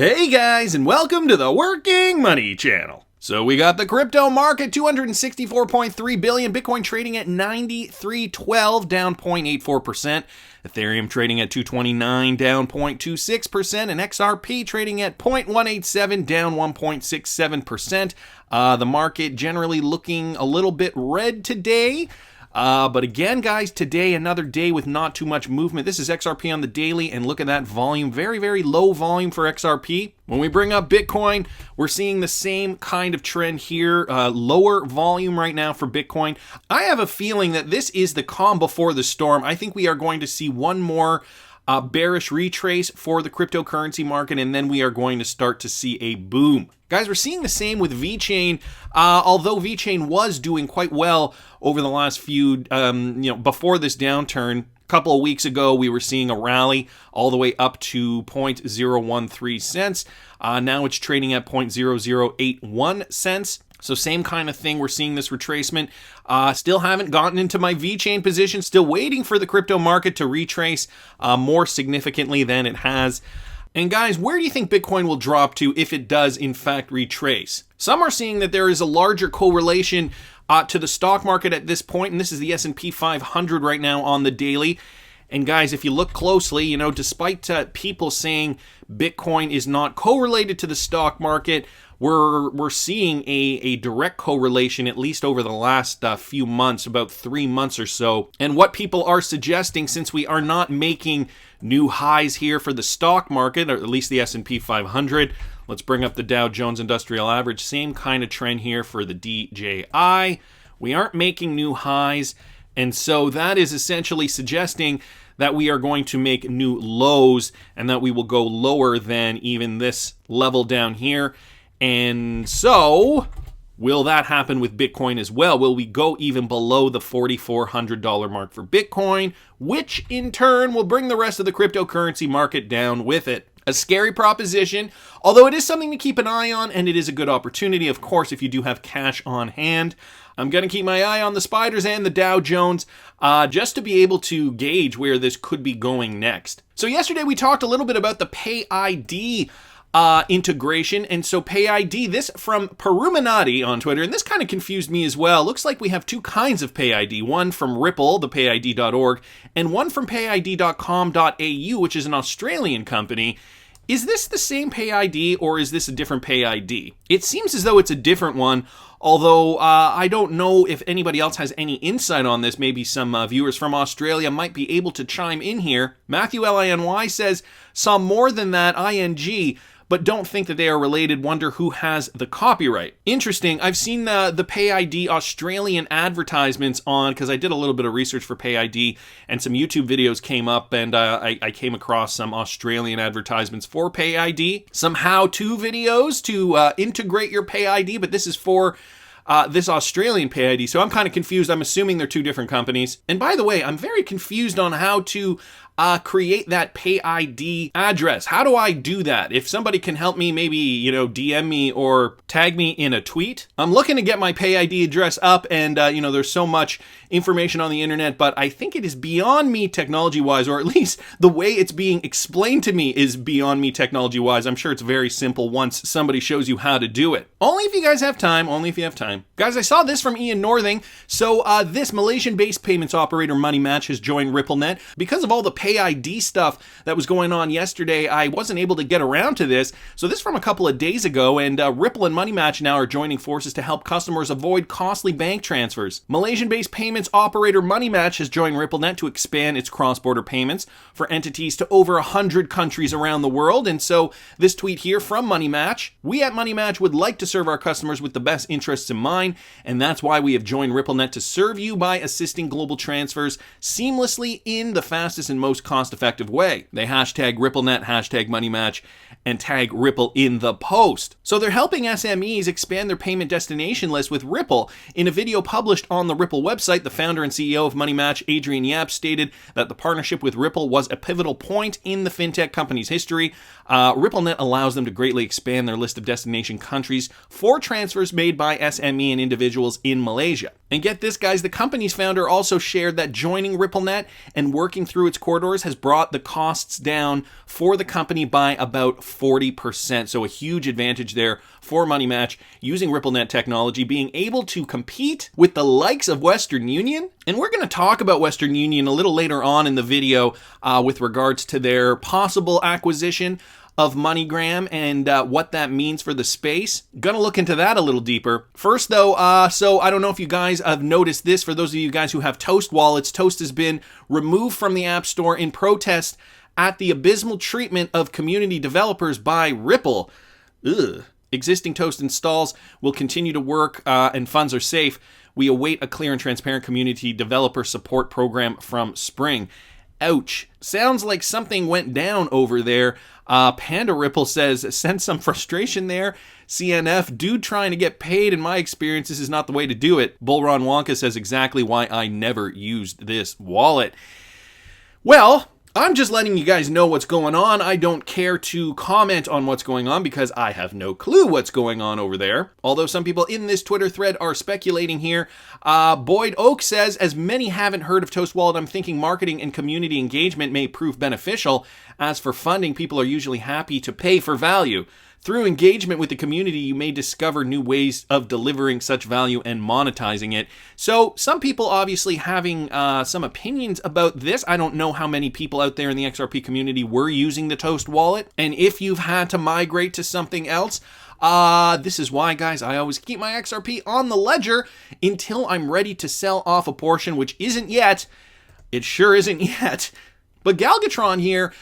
Hey guys, and welcome to the Working Money Channel. So we got the crypto market, 264.3 billion, Bitcoin trading at 93.12, down 0.84%, Ethereum trading at 229, down 0.26%, and XRP trading at 0.187, down 1.67%. The market generally looking a little bit red today. But again, guys, today another day with not too much movement. This is XRP on the daily, and look at that volume. Very, very low volume for XRP. When we bring up Bitcoin, we're seeing the same kind of trend here. Lower volume right now for Bitcoin. I have a feeling that this is the calm before the storm. I think we are going to see one more bearish retrace for the cryptocurrency market, and then we are going to start to see a boom. Guys, we're seeing the same with VeChain. Although VeChain was doing quite well over the last few, before this downturn. A couple of weeks ago, we were seeing a rally all the way up to 0.013 cents. Now it's trading at 0.0081 cents. So same kind of thing. We're seeing this retracement. Still haven't gotten into my VeChain position. Still waiting for the crypto market to retrace more significantly than it has. And guys, where do you think Bitcoin will drop to if it does in fact retrace? Some are seeing that there is a larger correlation to the stock market at this point, and this is the S&P 500 right now on the daily. And guys, if you look closely, despite people saying Bitcoin is not correlated to the stock market, we're seeing a direct correlation, at least over the last few months, about 3 months or so. And what people are suggesting, since we are not making new highs here for the stock market, or at least the S&P 500, let's bring up the Dow Jones Industrial Average. Same kind of trend here for the DJI. We aren't making new highs, and so that is essentially suggesting that we are going to make new lows and that we will go lower than even this level down here. And so, will that happen with Bitcoin as well? Will we go even below the $4,400 mark for Bitcoin, which in turn will bring the rest of the cryptocurrency market down with it? A scary proposition, although it is something to keep an eye on, and it is a good opportunity, of course, if you do have cash on hand. I'm going to keep my eye on the spiders and the Dow Jones just to be able to gauge where this could be going next. So yesterday we talked a little bit about the PayID integration, and so PayID, this from Peruminati on Twitter, and this kind of confused me as well. Looks like we have two kinds of PayID, one from Ripple, the payid.org, and one from payid.com.au, which is an Australian company. Is this the same PayID, or is this a different PayID? It seems as though it's a different one, although I don't know if anybody else has any insight on this. Maybe some viewers from Australia might be able to chime in here. Matthew Liny says, saw more than that ING, but don't think that they are related. Wonder who has the copyright. Interesting. I've seen the PayID Australian advertisements on, because I did a little bit of research for PayID, and some YouTube videos came up, and I came across some Australian advertisements for PayID. Some how-to videos to integrate your PayID, but this is for this Australian PayID, so I'm kind of confused. I'm assuming they're two different companies. And by the way, I'm very confused on how to create that PayID address. How do I do that? If somebody can help me, maybe, DM me or tag me in a tweet. I'm looking to get my PayID address up, and, there's so much information on the internet, but I think it is beyond me technology-wise, or at least the way it's being explained to me is beyond me technology-wise. I'm sure it's very simple once somebody shows you how to do it. Only if you guys have time, only if you have time. Guys, I saw this from Ian Northing. So this Malaysian-based payments operator MoneyMatch has joined RippleNet. Because of all the PayID stuff that was going on yesterday, I wasn't able to get around to this. So this is from a couple of days ago, and Ripple and MoneyMatch now are joining forces to help customers avoid costly bank transfers. Malaysian-based payments operator MoneyMatch has joined RippleNet to expand its cross-border payments for entities to over 100 countries around the world. And so this tweet here from MoneyMatch: we at MoneyMatch would like to serve our customers with the best interests in mind, and that's why we have joined RippleNet to serve you by assisting global transfers seamlessly in the fastest and most cost-effective way. They hashtag RippleNet, hashtag MoneyMatch, and tag Ripple in the post. So they're helping SMEs expand their payment destination list with Ripple. In a video published on the Ripple website, the founder and CEO of MoneyMatch, Adrian Yap, stated that the partnership with Ripple was a pivotal point in the fintech company's history. RippleNet allows them to greatly expand their list of destination countries for transfers made by SMEs SME and individuals in Malaysia. And get this, guys, the company's founder also shared that joining RippleNet and working through its corridors has brought the costs down for the company by about 40%. So a huge advantage there for MoneyMatch using RippleNet technology, being able to compete with the likes of Western Union. And we're going to talk about Western Union a little later on in the video with regards to their possible acquisition of MoneyGram and what that means for the space. Gonna look into that a little deeper. First though, so I don't know if you guys have noticed this, for those of you guys who have Toast wallets, Toast has been removed from the App Store in protest at the abysmal treatment of community developers by Ripple. Ugh. Existing Toast installs will continue to work and funds are safe. We await a clear and transparent community developer support program from Spring. Ouch. Sounds like something went down over there. Panda Ripple says, sense some frustration there. CNF, dude trying to get paid. In my experience, this is not the way to do it. Bullron Wonka says exactly why I never used this wallet. Well, I'm just letting you guys know what's going on. I don't care to comment on what's going on because I have no clue what's going on over there. Although some people in this Twitter thread are speculating here. Boyd Oak says, as many haven't heard of Toast Wallet, I'm thinking marketing and community engagement may prove beneficial. As for funding, people are usually happy to pay for value. Through engagement with the community, you may discover new ways of delivering such value and monetizing it. So some people obviously having some opinions about this. I don't know how many people out there in the XRP community were using the Toast wallet. And if you've had to migrate to something else, this is why, guys, I always keep my XRP on the ledger until I'm ready to sell off a portion, which isn't yet. It sure isn't yet. But Galgatron here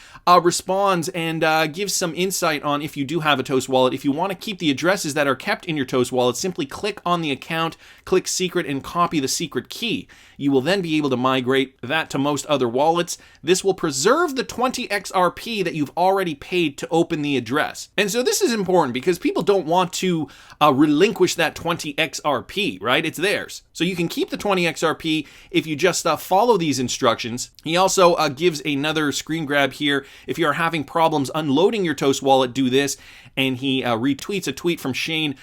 responds and gives some insight on if you do have a Toast wallet. If you want to keep the addresses that are kept in your Toast wallet, simply click on the account, click secret, and copy the secret key. You will then be able to migrate that to most other wallets. This will preserve the 20 XRP that you've already paid to open the address. And so this is important because people don't want to relinquish that 20 XRP, right? It's theirs. So you can keep the 20 XRP if you just follow these instructions. He also gives another screen grab here. If you're having problems unloading your Toast wallet, do this. And he retweets a tweet from Shane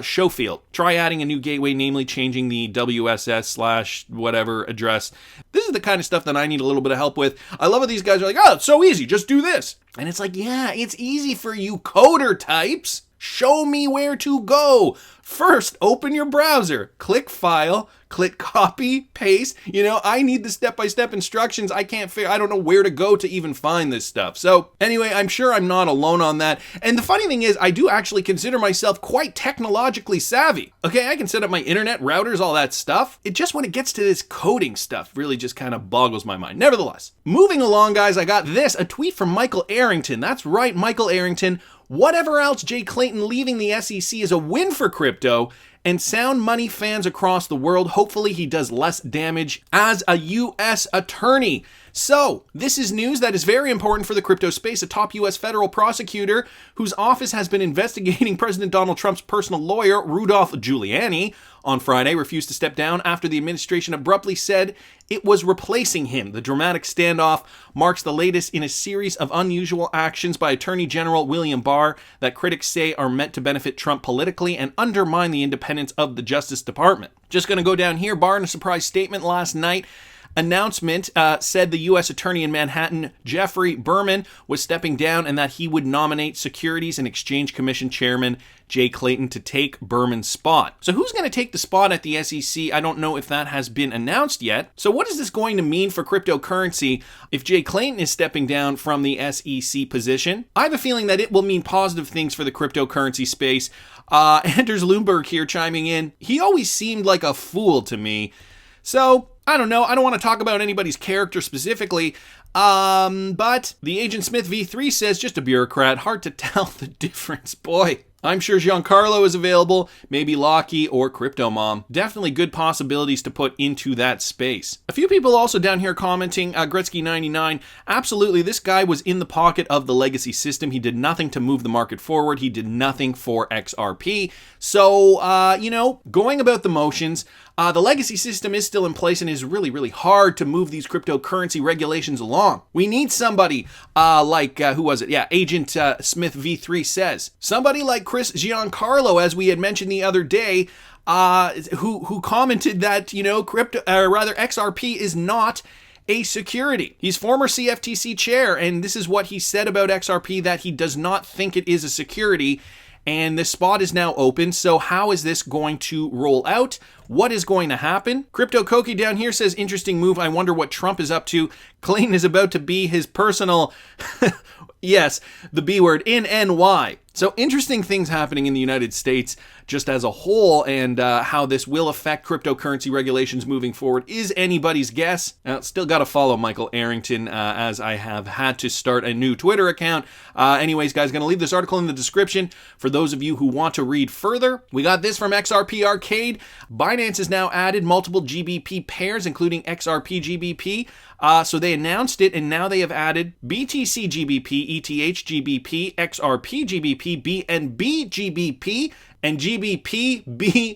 Schofield. Try adding a new gateway, namely changing the WSS/whatever address. This is the kind of stuff that I need a little bit of help with. I love how these guys are like, oh, it's so easy, just do this. And it's like, yeah, it's easy for you coder types. Show me where to go. First, open your browser, click File, click Copy, Paste. You know, I need the step-by-step instructions. I don't know where to go to even find this stuff. So anyway, I'm sure I'm not alone on that. And the funny thing is, I do actually consider myself quite technologically savvy. Okay, I can set up my internet, routers, all that stuff. It just, when it gets to this coding stuff, really just kind of boggles my mind. Nevertheless, moving along, guys, I got this, a tweet from Michael Arrington. That's right, Michael Arrington. Whatever else, Jay Clayton leaving the SEC is a win for crypto and sound money fans across the world. Hopefully he does less damage as a U.S. attorney. So, this is news that is very important for the crypto space. A top U.S. federal prosecutor whose office has been investigating President Donald Trump's personal lawyer, Rudolph Giuliani, on Friday refused to step down after the administration abruptly said it was replacing him. The dramatic standoff marks the latest in a series of unusual actions by Attorney General William Barr that critics say are meant to benefit Trump politically and undermine the independence of the Justice Department. Just going to go down here. Barr, in a surprise statement last night, announcement said the U.S. Attorney in Manhattan, Jeffrey Berman, was stepping down and that he would nominate Securities and Exchange Commission Chairman Jay Clayton to take Berman's spot. So who's going to take the spot at the SEC? I don't know if that has been announced yet. So what is this going to mean for cryptocurrency if Jay Clayton is stepping down from the SEC position? I have a feeling that it will mean positive things for the cryptocurrency space. Anders Lundberg here chiming in. He always seemed like a fool to me. So, I don't know. I don't want to talk about anybody's character specifically. But the Agent Smith V3 says, just a bureaucrat. Hard to tell the difference. Boy, I'm sure Giancarlo is available, maybe Lockie or Crypto Mom. Definitely good possibilities to put into that space. A few people also down here commenting, Gretzky99, absolutely, this guy was in the pocket of the legacy system. He did nothing to move the market forward. He did nothing for XRP. So, going about the motions, the legacy system is still in place and is really, really hard to move these cryptocurrency regulations along. We need somebody like, who was it? Yeah, Agent Smith V3 says. Somebody like Chris Giancarlo, as we had mentioned the other day, who commented that, XRP is not a security. He's former CFTC chair, and this is what he said about XRP, that he does not think it is a security. And the spot is now open. So how is this going to roll out? What is going to happen? Crypto Koki down here says, interesting move. I wonder what Trump is up to. Clayton is about to be his personal, yes, the B word, in NY. So interesting things happening in the United States just as a whole, and how this will affect cryptocurrency regulations moving forward is anybody's guess. Still got to follow Michael Arrington, as I have had to start a new Twitter account. Anyways, guys, going to leave this article in the description for those of you who want to read further. We got this from XRP Arcade. Binance has now added multiple GBP pairs, including XRP GBP. So they announced it, and now they have added BTC GBP, ETH GBP, XRP GBP, BNB GBP, and GBP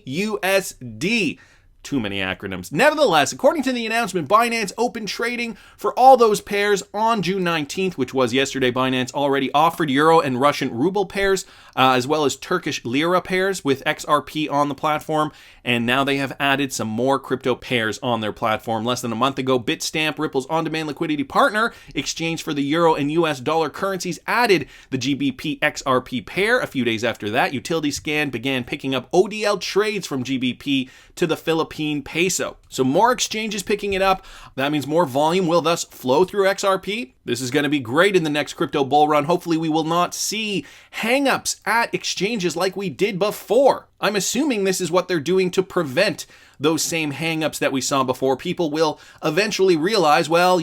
BUSD. Too many acronyms. Nevertheless, according to the announcement, Binance opened trading for all those pairs on June 19th, which was yesterday. Binance already offered Euro and Russian ruble pairs, as well as Turkish lira pairs with XRP on the platform. And now they have added some more crypto pairs on their platform. Less than a month ago, Bitstamp, Ripple's on-demand liquidity partner, exchange for the Euro and US dollar currencies, added the GBP XRP pair. A few days after that, Utility Scan began picking up ODL trades from GBP to the Philippine peso. So more exchanges picking it up. That means more volume will thus flow through XRP. This is going to be great in the next crypto bull run. Hopefully we will not see hangups at exchanges like we did before. I'm assuming this is what they're doing to prevent those same hangups that we saw before. People will eventually realize, well,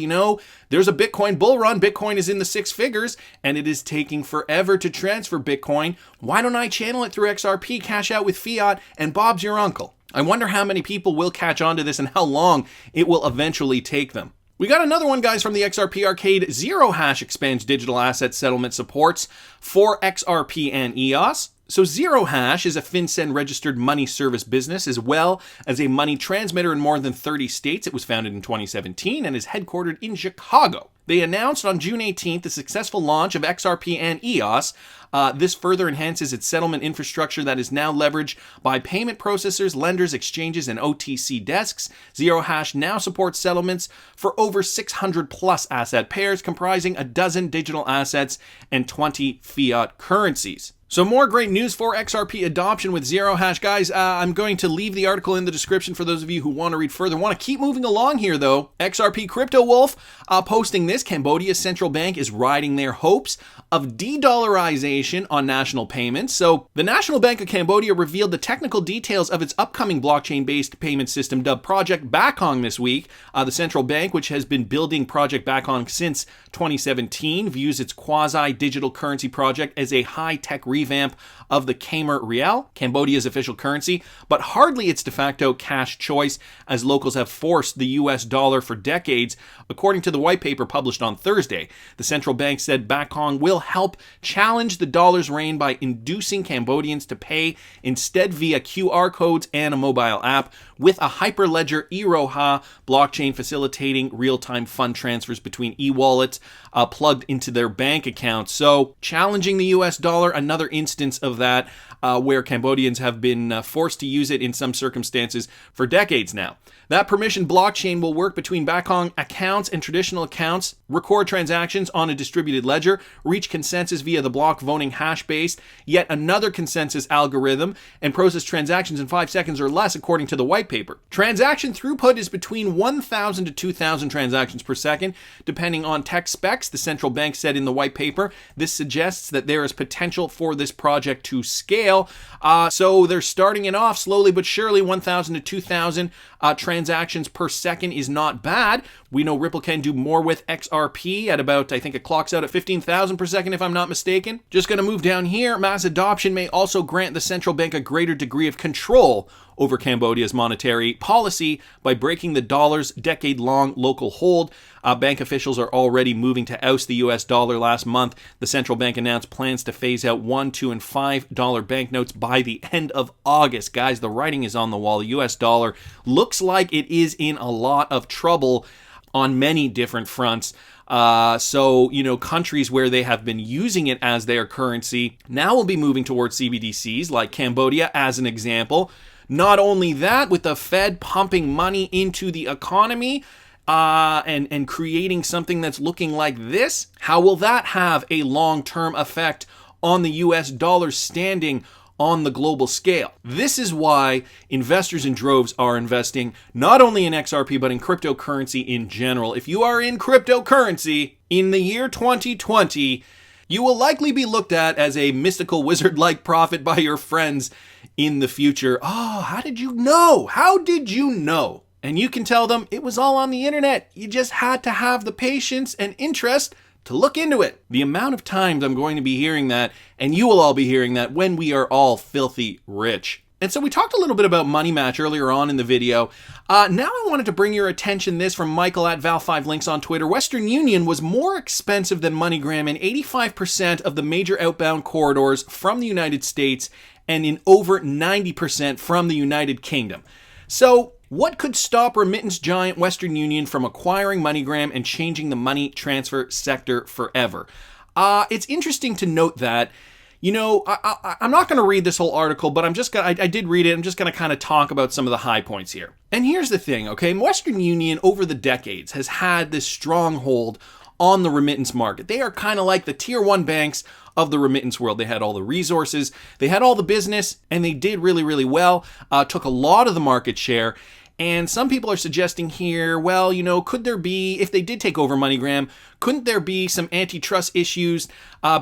there's a Bitcoin bull run. Bitcoin is in the six figures, and it is taking forever to transfer Bitcoin. Why don't I channel it through XRP, cash out with fiat, and Bob's your uncle? I wonder how many people will catch on to this and how long it will eventually take them. We got another one, guys, from the XRP Arcade. Zero Hash expands digital asset settlement supports for XRP and EOS. So Zero Hash is a FinCEN registered money service business, as well as a money transmitter in more than 30 states. It was founded in 2017 and is headquartered in Chicago. They announced on June 18th the successful launch of XRP and EOS. This further enhances its settlement infrastructure that is now leveraged by payment processors, lenders, exchanges, and OTC desks. Zero Hash now supports settlements for over 600 plus asset pairs, comprising a dozen digital assets and 20 fiat currencies. So more great news for XRP adoption with Zero Hash. Guys, I'm going to leave the article in the description for those of you who want to read further. Want to keep moving along here, though. XRP Crypto Wolf posting this. Cambodia's central bank is riding their hopes of de-dollarization on national payments. So the National Bank of Cambodia revealed the technical details of its upcoming blockchain-based payment system dubbed Project Bakong this week. The central bank, which has been building Project Bakong since 2017, views its quasi-digital currency project as a high-tech revamp of the Khmer Rial, Cambodia's official currency, but hardly its de facto cash choice, as locals have forced the US dollar for decades. According to the white paper published on Thursday, the central bank said Bakong will help challenge the dollar's reign by inducing Cambodians to pay instead via QR codes and a mobile app, with a Hyperledger Iroha blockchain facilitating real-time fund transfers between e-wallets plugged into their bank accounts. So challenging the US dollar, another instance of that where Cambodians have been forced to use it in some circumstances for decades now. That permissioned blockchain will work between Bakong accounts and traditional accounts, record transactions on a distributed ledger, reach consensus via the block voting hash-based, yet another consensus algorithm, and process transactions in 5 seconds or less, according to the white paper. Transaction throughput is between 1,000 to 2,000 transactions per second, depending on tech specs, the central bank said in the white paper. This suggests that there is potential for this project to scale. So they're starting it off slowly but surely. 1,000 to 2,000 transactions per second is not bad. We know Ripple can do more with XRP at about, I think it clocks out at 15,000 per second if I'm not mistaken. Just going to move down here. Mass adoption may also grant the central bank a greater degree of control over Cambodia's monetary policy by breaking the dollar's decade-long local hold. Bank officials are already moving to oust the US dollar. Last month, the central bank announced plans to phase out $1, $2, and $5 banknotes by the end of August. Guys, the writing is on the wall. The US dollar looks like it is in a lot of trouble on many different fronts. So, countries where they have been using it as their currency now will be moving towards CBDCs, like Cambodia as an example. Not only that, with the Fed pumping money into the economy, and creating something that's looking like this, how will that have a long-term effect on the US dollar's standing on the global scale? This is why investors in droves are investing not only in XRP, but in cryptocurrency in general. If you are in cryptocurrency in the year 2020, you will likely be looked at as a mystical wizard-like prophet by your friends in the future. Oh, how did you know? How did you know? And you can tell them it was all on the internet. You just had to have the patience and interest to look into it. The amount of times I'm going to be hearing that, and you will all be hearing that when we are all filthy rich. And so we talked a little bit about MoneyMatch earlier on in the video. Now I wanted to bring your attention this from Michael at Val5Links on Twitter. Western Union was more expensive than MoneyGram in 85% of the major outbound corridors from the United States and in over 90% from the United Kingdom. So what could stop remittance giant Western Union from acquiring MoneyGram and changing the money transfer sector forever? It's interesting to note that, I'm not going to read this whole article, but I did read it. I'm just going to kind of talk about some of the high points here. And here's the thing, okay? Western Union over the decades has had this stronghold on the remittance market. They are kind of like the tier 1 banks of the remittance world. They had all the resources, they had all the business, and they did really, really well, took a lot of the market share. And some people are suggesting here, well, could there be, if they did take over MoneyGram, couldn't there be some antitrust issues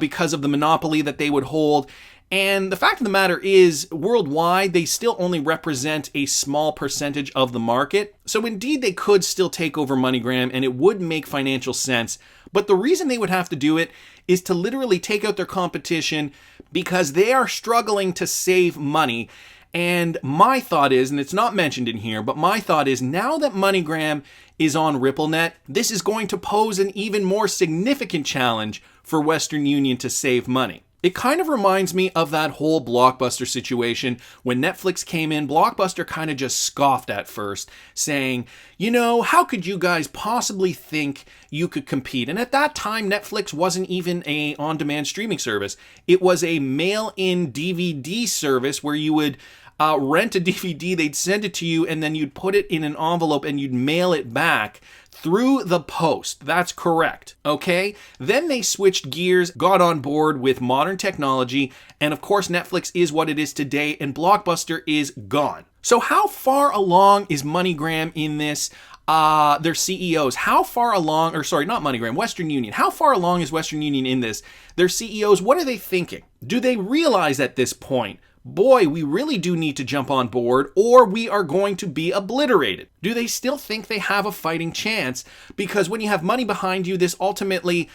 because of the monopoly that they would hold? And the fact of the matter is, worldwide, they still only represent a small percentage of the market. So indeed, they could still take over MoneyGram, and it would make financial sense. But the reason they would have to do it is to literally take out their competition because they are struggling to save money. And my thought is, and it's not mentioned in here, but my thought is now that MoneyGram is on RippleNet, this is going to pose an even more significant challenge for Western Union to save money. It kind of reminds me of that whole Blockbuster situation. When Netflix came in, Blockbuster kind of just scoffed at first, saying, how could you guys possibly think you could compete? And at that time, Netflix wasn't even a on-demand streaming service. It was a mail-in DVD service where you would rent a DVD, they'd send it to you, and then you'd put it in an envelope and you'd mail it back through the post. That's correct. Okay? Then they switched gears, got on board with modern technology, and of course Netflix is what it is today, and Blockbuster is gone. So how far along is MoneyGram in this? Their CEOs, how far along, not MoneyGram, Western Union. How far along is Western Union in this? Their CEOs, what are they thinking? Do they realize at this point, boy, we really do need to jump on board or we are going to be obliterated? Do they still think they have a fighting chance? Because when you have money behind you, this ultimately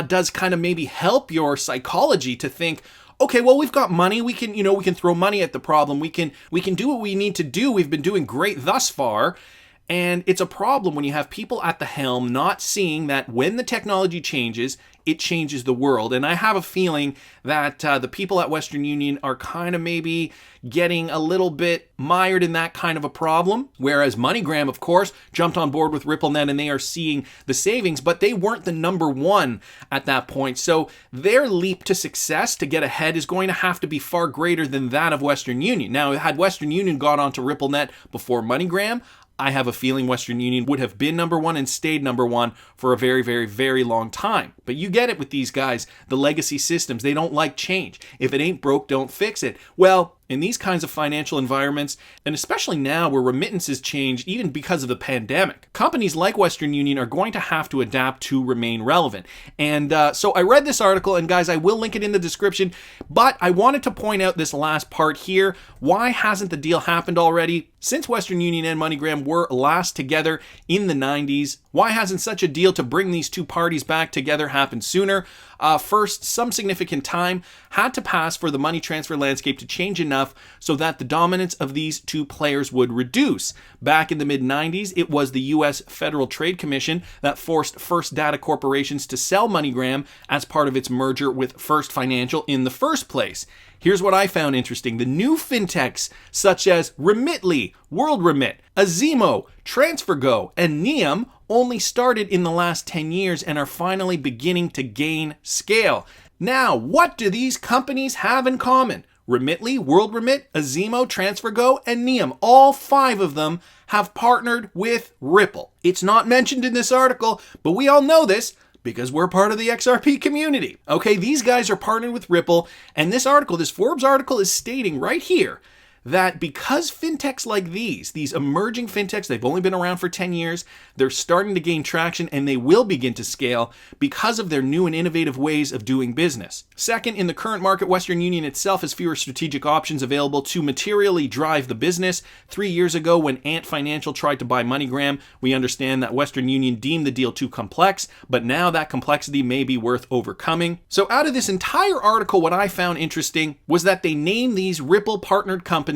does kind of maybe help your psychology to think, okay, well, we've got money. We can, we can throw money at the problem. We can do what we need to do. We've been doing great thus far. And it's a problem when you have people at the helm not seeing that when the technology changes, it changes the world. And I have a feeling that the people at Western Union are kind of maybe getting a little bit mired in that kind of a problem. Whereas MoneyGram, of course, jumped on board with RippleNet and they are seeing the savings, but they weren't the number one at that point. So their leap to success to get ahead is going to have to be far greater than that of Western Union. Now, had Western Union gone on to RippleNet before MoneyGram, I have a feeling Western Union would have been number one and stayed number one for a very, very, very long time. But you get it with these guys, the legacy systems, they don't like change. If it ain't broke, don't fix it. Well, in these kinds of financial environments, and especially now where remittances change even because of the pandemic, companies like Western Union are going to have to adapt to remain relevant. And so I read this article, and guys, I will link it in the description, but I wanted to point out this last part here. Why hasn't the deal happened already? Since Western Union and MoneyGram were last together in the 90s, why hasn't such a deal to bring these two parties back together happened sooner? First, some significant time had to pass for the money transfer landscape to change enough so that the dominance of these two players would reduce. Back in the mid-90s, it was the U.S. Federal Trade Commission that forced First Data Corporations to sell MoneyGram as part of its merger with First Financial in the first place. Here's what I found interesting. The new fintechs, such as Remitly, WorldRemit, Azimo, TransferGo, and Neum only started in the last 10 years and are finally beginning to gain scale. Now, what do these companies have in common? Remitly, WorldRemit, Azimo, TransferGo, and Neum, all 5 of them have partnered with Ripple. It's not mentioned in this article, but we all know this because we're part of the XRP community. Okay, these guys are partnered with Ripple, and this article, this Forbes article, is stating right here that because fintechs like these emerging fintechs, they've only been around for 10 years, they're starting to gain traction and they will begin to scale because of their new and innovative ways of doing business. Second, in the current market, Western Union itself has fewer strategic options available to materially drive the business. 3 years ago, when Ant Financial tried to buy MoneyGram, we understand that Western Union deemed the deal too complex, but now that complexity may be worth overcoming. So out of this entire article, what I found interesting was that they name these Ripple partnered companies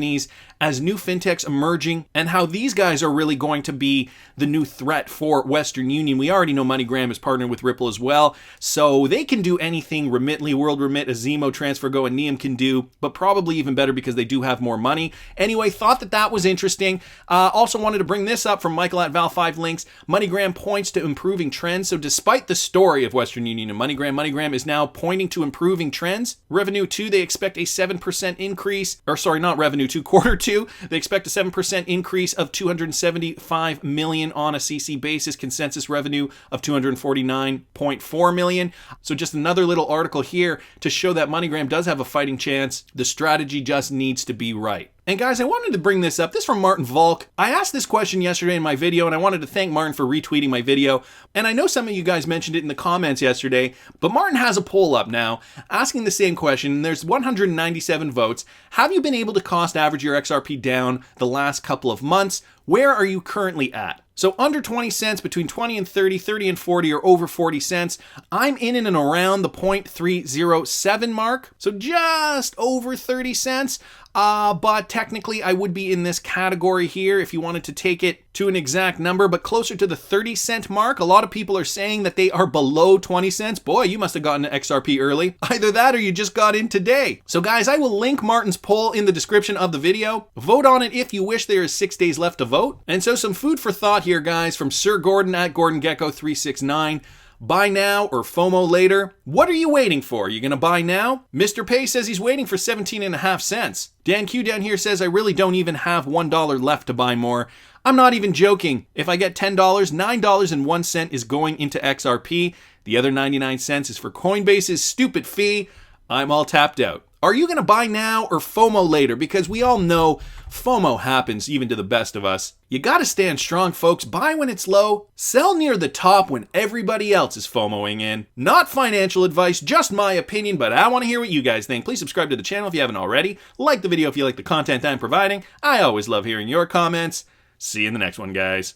as new fintechs emerging and how these guys are really going to be the new threat for Western Union. We already know MoneyGram is partnered with Ripple as well, so they can do anything Remitly, WorldRemit, Azimo, TransferGo, and Neum can do, but probably even better because they do have more money. Anyway, thought that was interesting. Also wanted to bring this up from Michael at Val5Links. MoneyGram points to improving trends. So despite the story of Western Union and MoneyGram is now pointing to improving trends. Revenue 2, they expect a 7% increase, or sorry, not revenue 2, quarter 2, they expect a 7% increase of $275 million on a CC basis, consensus revenue of $249.4 million. So just another little article here to show that MoneyGram does have a fighting chance. The strategy just needs to be right. And guys, I wanted to bring this up. This is from Martin Volk. I asked this question yesterday in my video, and I wanted to thank Martin for retweeting my video. And I know some of you guys mentioned it in the comments yesterday, but Martin has a poll up now asking the same question, and there's 197 votes. Have you been able to cost average your XRP down the last couple of months? Where are you currently at? So under 20 cents, between 20 and 30, 30 and 40, or over 40 cents. I'm in and around the 0.307 mark, so just over 30 cents. But technically I would be in this category here if you wanted to take it to an exact number, but closer to the 30-cent mark. A lot of people are saying that they are below 20 cents. Boy, you must have gotten an XRP early. Either that or you just got in today. So guys, I will link Martin's poll in the description of the video. Vote on it if you wish. There is 6 days left to vote. And so some food for thought here, guys, from Sir Gordon at GordonGecko369. Buy now or FOMO later? What are you waiting for? You gonna buy now? Mr. Pay says he's waiting for 17.5 cents. Dan Q down here says, I really don't even have $1 left to buy more. I'm not even joking. If I get $10, $9.01 is going into XRP. The other 99 cents is for Coinbase's stupid fee. I'm all tapped out. Are you going to buy now or FOMO later? Because we all know FOMO happens even to the best of us. You got to stand strong, folks. Buy when it's low. Sell near the top when everybody else is FOMOing in. Not financial advice, just my opinion, but I want to hear what you guys think. Please subscribe to the channel if you haven't already. Like the video if you like the content I'm providing. I always love hearing your comments. See you in the next one, guys.